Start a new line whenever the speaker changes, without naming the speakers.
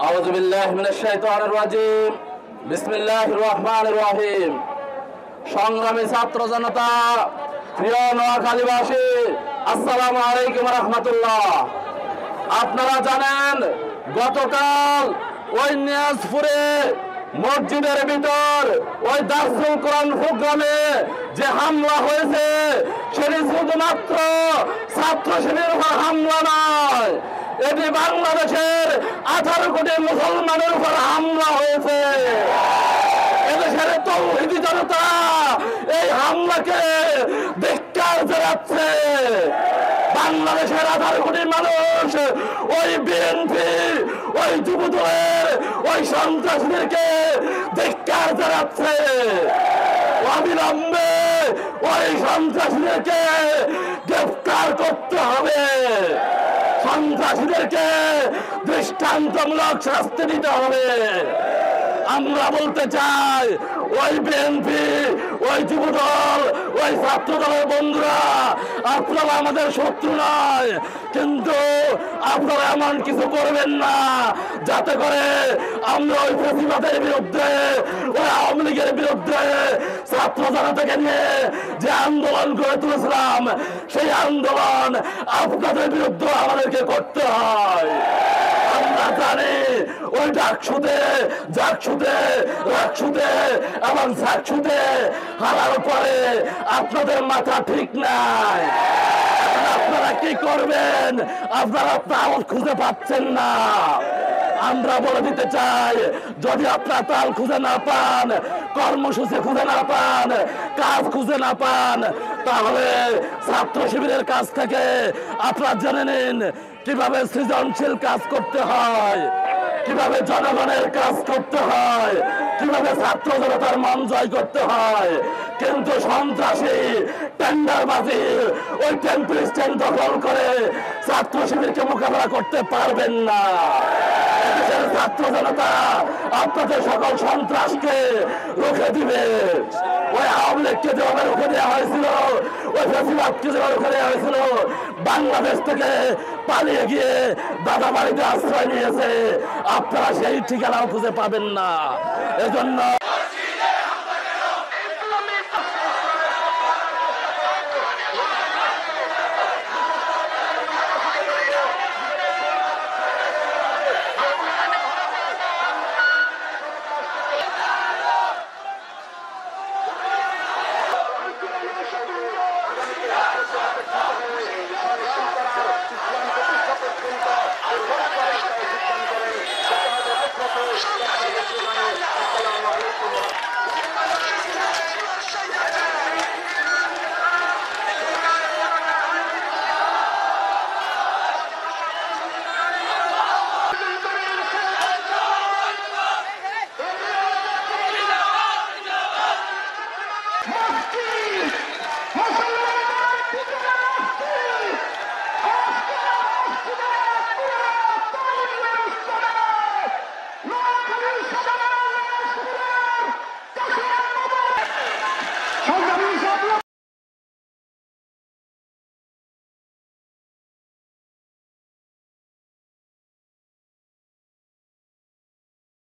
আউযু বিল্লাহি মিনাশ শাইতানির রাজীম। বিসমিল্লাহির রহমানির রহিম। সংগ্রামী ছাত্র জনতা, প্রিয় নোয়াখালীবাসী, আসসালামু আলাইকুম ওয়া রাহমাতুল্লাহ। আপনারা জানেন গতকাল ওই নিয়াজপুরে মসজিদের ভিতর ওই দারসুল কোরআন প্রোগ্রামে যে হামলা হয়েছে সেটি শুধুমাত্র ছাত্র শিবিরের উপর হামলা নয়, এটি বাংলাদেশের 18 কোটি মুসলমানের উপর হামলা হয়েছে। এদেশের তৌহিদি জনতা এই হামলাকে ধিক্কার জানাচ্ছে। বাংলাদেশের 18 কোটি মানুষ ওই বিএনপি, ওই যুবদলের, ওই সন্ত্রাসীদেরকে ধিক্কার জানাচ্ছে। অবিলম্বে ওই সন্ত্রাসীদেরকে গ্রেফতার করতে হবে, সন্ত্রাসীদেরকে দৃষ্টান্তমূলক শাস্তি দিতে হবে। আমরা বলতে চাই, ওই বিএনপি, ওই যুবদল, ওই ছাত্র দলের বন্ধুরা, আপনারা আমাদের শত্রু নয়, কিন্তু আপনারা এমন কিছু করবেন না যাতে করে আমরা ওই ফ্যাসিবাদের বিরুদ্ধে, ওই আওয়ামী লীগের বিরুদ্ধে ছাত্র জনতাকে নিয়ে যে আন্দোলন করে তুলেছিলাম, সেই আন্দোলন আপনাদের বিরুদ্ধে আমাদেরকে করতে হয়। আমরা জানি ওই ডাকসুতে, জাকসুতে, রাকসুতে এবং ঝাকসুতে হারার পরে আপনাদের মাথা ঠিক নাই। আপনারা কি করবেন? আপনারা তাল খুঁজে পাচ্ছেন না। আমরা বলে দিতে চাই, যদি আপনারা তাল খুঁজে না পান, কর্মসূচি খুঁজে না পান, কাজ খুঁজে না পান, তাহলে ছাত্র শিবিরের কাছ থেকে আপনারা জেনে নিন কিভাবে সৃজনশীল কাজ করতে হয়, কিভাবে জনগণের কাজ করতে হয়, কিভাবে ছাত্র জনতার মন জয় করতে হয়। কিন্তু সন্ত্রাসী টেন্ডারবাজি, ওই টেম্পল স্ট্যান্ড দখল করে ছাত্র শিবিরকে মোকাবেলা করতে পারবেন না। ছাত্র জনতা আপনাদের সকল সন্ত্রাসকে রুখে দিবে। ওই আওয়ামী লীগকে যেভাবে রুখে দেওয়া হয়েছিল, ওই ফ্যাসিবাদকে যেভাবে রুখে দেওয়া হয়েছিল, বাংলাদেশ থেকে পালিয়ে গিয়ে দাদা বাড়িতে আশ্রয় নিয়েছে, আপনারা সেই ঠিকানাও খুঁজে পাবেন না। এজন্য